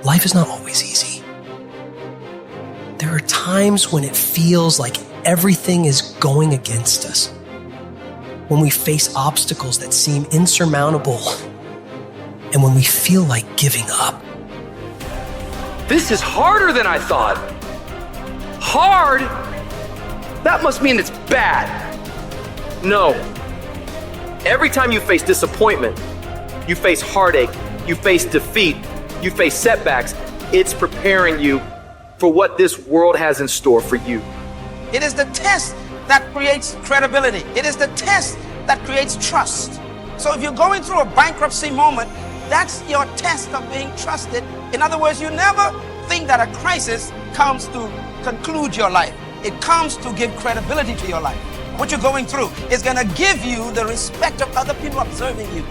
life is not always easy. There are times when it feels like everything is going against us, when we face obstacles that seem insurmountable, and when we feel like giving up. This is harder than I thought. Hard? That must mean it's bad. No. Every time you face disappointment, you face heartache, you face defeat, you face setbacks, it's preparing you for what this world has in store for you. It is the test that creates credibility. It is the test that creates trust. So if you're going through a bankruptcy moment, that's your test of being trusted. In other words, you never think that a crisis comes to conclude your life. It comes to give credibility to your life. What you're going through is going to give you the respect of other people observing you.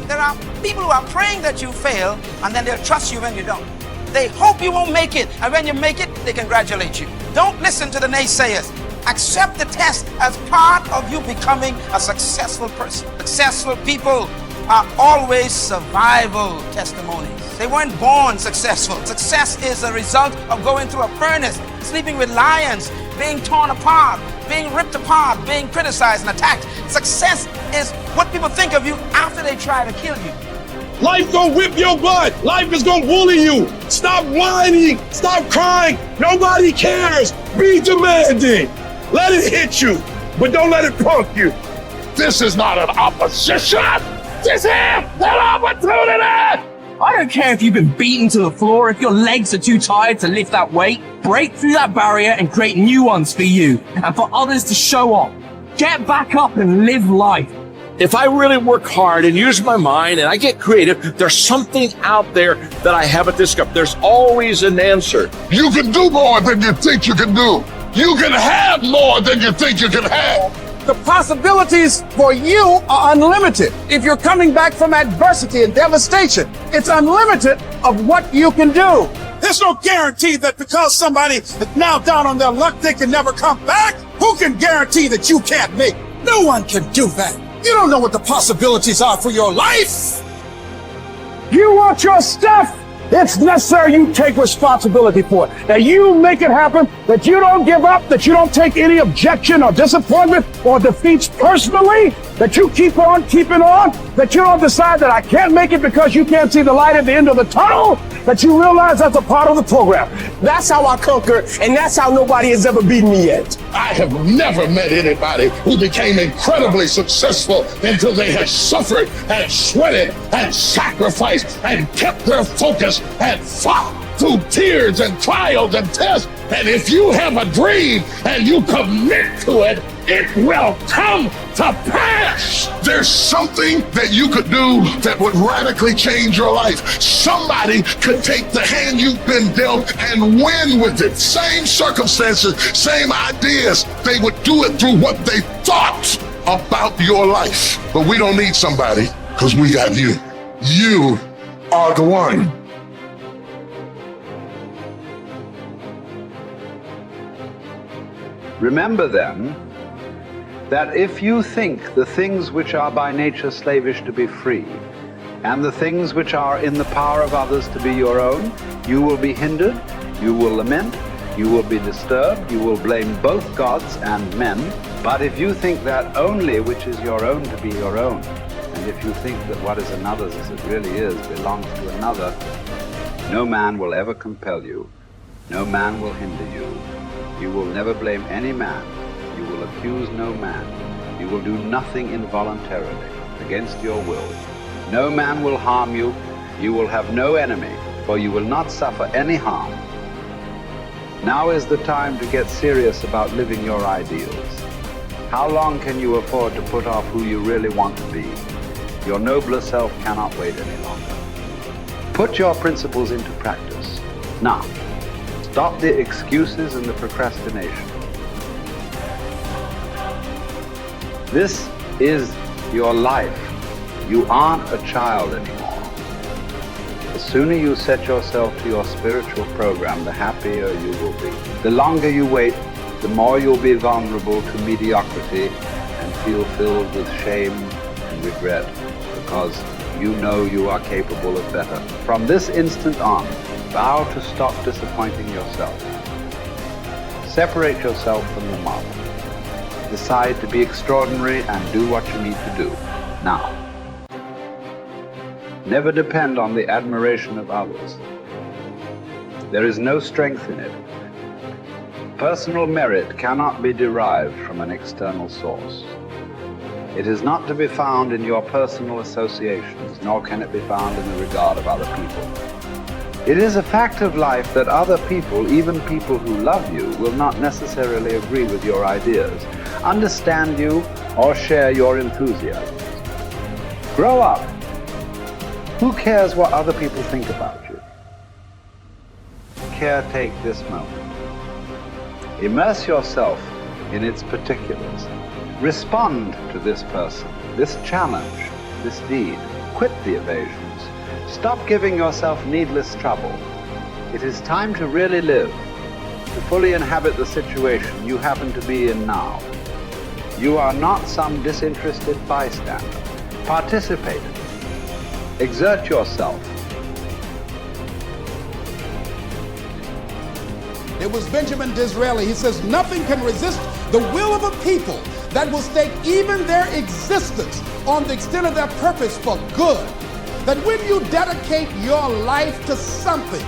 There are people who are praying that you fail, and then they'll trust you when you don't. They hope you won't make it, and when you make it, they congratulate you. Don't listen to the naysayers. Accept the test as part of you becoming a successful person. Successful people are always survival testimonies. They weren't born successful. Success is a result of going through a furnace, sleeping with lions, being torn apart, being ripped apart, being criticized and attacked. Success is what people think of you after they try to kill you. Life gonna whip your butt. Life is gonna bully you. Stop whining. Stop crying. Nobody cares. Be demanding. Let it hit you, but don't let it punk you. This is not an opposition. This is an opportunity. I don't care if you've been beaten to the floor, if your legs are too tired to lift that weight. Break through that barrier and create new ones for you and for others to show off. Get back up and live life. If I really work hard and use my mind and I get creative, there's something out there that I haven't discovered. There's always an answer. You can do more than you think you can do. You can have more than you think you can have. The possibilities for you are unlimited. If you're coming back from adversity and devastation, it's unlimited of what you can do. There's no guarantee that because somebody is now down on their luck, they can never come back. Who can guarantee that you can't make? No one can do that. You don't know what the possibilities are for your life. You want your stuff? It's necessary you take responsibility for it. That you make it happen, that you don't give up, that you don't take any objection or disappointment or defeats personally, that you keep on keeping on, that you don't decide that I can't make it because you can't see the light at the end of the tunnel, that you realize that's a part of the program. That's how I conquer, and that's how nobody has ever beaten me yet. I have never met anybody who became incredibly successful until they had suffered and sweated and sacrificed and kept their focus and fought through tears and trials and tests. And if you have a dream and you commit to it, it will come to pass. There's something that you could do that would radically change your life. Somebody could take the hand you've been dealt and win with it. Same circumstances, same ideas. They would do it through what they thought about your life. But we don't need somebody, because we got you. You are the one. Remember then, that if you think the things which are by nature slavish to be free, and the things which are in the power of others to be your own, you will be hindered, you will lament, you will be disturbed, you will blame both gods and men. But if you think that only which is your own to be your own, and if you think that what is another's as it really is belongs to another, no man will ever compel you, no man will hinder you. You will never blame any man. You will accuse no man. You will do nothing involuntarily, against your will. No man will harm you. You will have no enemy, for you will not suffer any harm. Now is the time to get serious about living your ideals. How long can you afford to put off who you really want to be? Your nobler self cannot wait any longer. Put your principles into practice. Now, stop the excuses and the procrastination. This is your life. You aren't a child anymore. The sooner you set yourself to your spiritual program, the happier you will be. The longer you wait, the more you'll be vulnerable to mediocrity and feel filled with shame and regret, because you know you are capable of better. From this instant on, Vow to stop disappointing yourself. Separate yourself from the mob. Decide to be extraordinary and do what you need to do, now. Never depend on the admiration of others. There is no strength in it. Personal merit cannot be derived from an external source. It is not to be found in your personal associations, nor can it be found in the regard of other people. It is a fact of life that other people, even people who love you, will not necessarily agree with your ideas, understand you, or share your enthusiasms. Grow up. Who cares what other people think about you? Caretake this moment. Immerse yourself in its particulars. Respond to this person, this challenge, this deed. Quit the evasions. Stop giving yourself needless trouble. It is time to really live, to fully inhabit the situation you happen to be in now. You are not some disinterested bystander. Participate. Exert yourself. It was Benjamin Disraeli. He says, nothing can resist the will of a people that will stake even their existence on the extent of their purpose for good. That when you dedicate your life to something,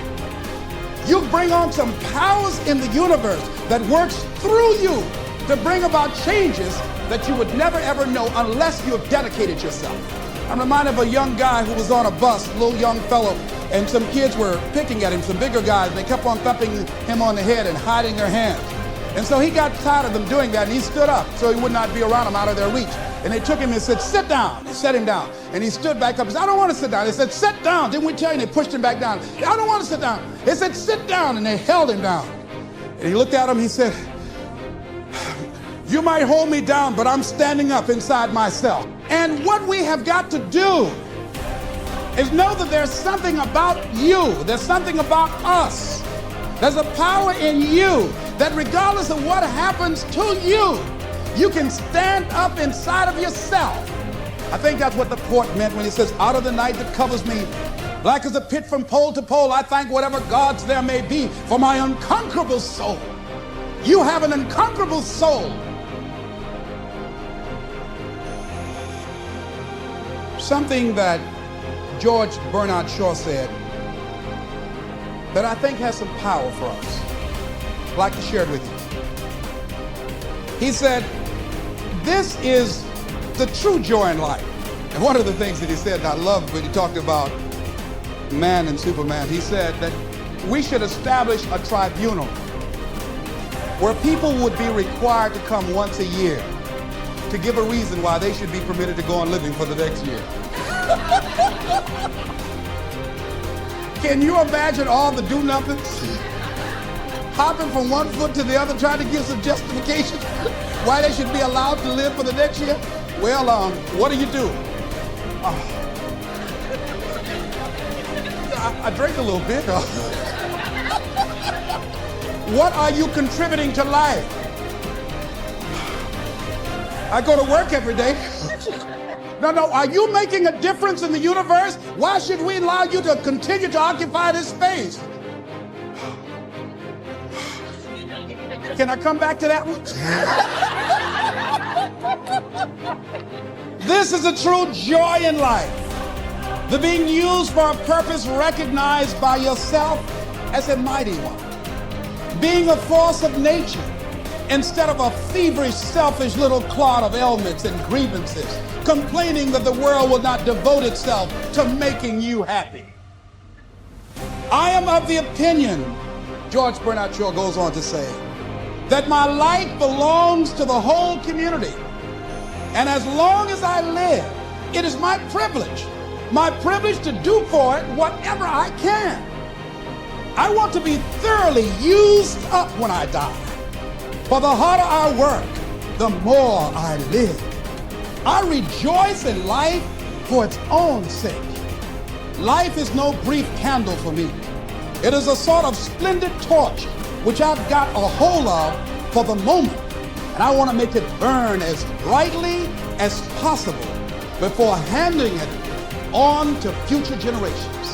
you bring on some powers in the universe that works through you to bring about changes that you would never ever know unless you have dedicated yourself. I'm reminded of a young guy who was on a bus, a little young fellow, and some kids were picking at him, some bigger guys, and they kept on thumping him on the head and hiding their hands. And so he got tired of them doing that, and he stood up so he would not be around them, out of their reach. And they took him and said, sit down. They set him down. And he stood back up and said, I don't want to sit down. They said, sit down. Didn't we tell you? And they pushed him back down. I don't want to sit down. They said, sit down. And they held him down. And he looked at him. He said, you might hold me down, but I'm standing up inside myself. And what we have got to do is know that there's something about you. There's something about us. There's a power in you that regardless of what happens to you, you can stand up inside of yourself. I think that's what the poet meant when he says, out of the night that covers me, black as a pit from pole to pole, I thank whatever gods there may be for my unconquerable soul. You have an unconquerable soul. Something that George Bernard Shaw said that I think has some power for us. I'd like to share it with you. He said, this is the true joy in life. And one of the things that he said, and I loved when he talked about man and Superman, he said that we should establish a tribunal where people would be required to come once a year to give a reason why they should be permitted to go on living for the next year. Can you imagine all the do-nothings? Hopping from one foot to the other, trying to give some justification why they should be allowed to live for the next year? Well, what do you do? I drink a little bit. What are you contributing to life? I go to work every day. No, are you making a difference in the universe? Why should we allow you to continue to occupy this space? Can I come back to that one? This is a true joy in life. The being used for a purpose recognized by yourself as a mighty one. Being a force of nature instead of a feverish, selfish little clod of ailments and grievances, complaining that the world will not devote itself to making you happy. I am of the opinion, George Bernard Shaw goes on to say, that my life belongs to the whole community. And as long as I live, it is my privilege to do for it whatever I can. I want to be thoroughly used up when I die. For the harder I work, the more I live. I rejoice in life for its own sake. Life is no brief candle for me. It is a sort of splendid torch which I've got a hold of for the moment. And I want to make it burn as brightly as possible before handing it on to future generations.